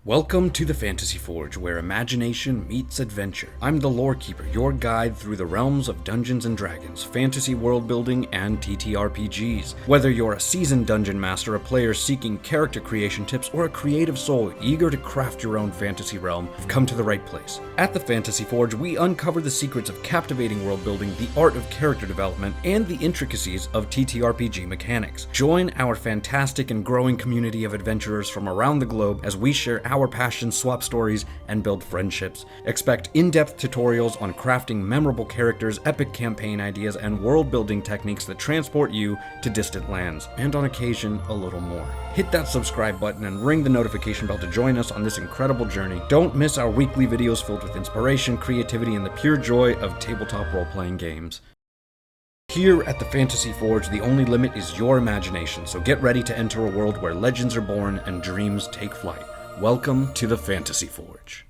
Welcome to the Fantasy Forge, where imagination meets adventure. I'm the Lore Keeper, your guide through the realms of Dungeons & Dragons, fantasy world building, and ttrpgs. Whether you're a seasoned dungeon master, a player seeking character creation tips, or a creative soul eager to craft your own fantasy realm, you've come to the right place. At the Fantasy Forge, we uncover the secrets of captivating world building, the art of character development, and the intricacies of ttrpg mechanics. Join our fantastic and growing community of adventurers from around the globe as we share our passions, swap stories, and build friendships. Expect in-depth tutorials on crafting memorable characters, epic campaign ideas, and world-building techniques that transport you to distant lands, and on occasion, a little more. Hit that subscribe button and ring the notification bell to join us on this incredible journey. Don't miss our weekly videos filled with inspiration, creativity, and the pure joy of tabletop role-playing games. Here at the Fantasy Forge, the only limit is your imagination, so get ready to enter a world where legends are born and dreams take flight. Welcome to the Fantasy Forge.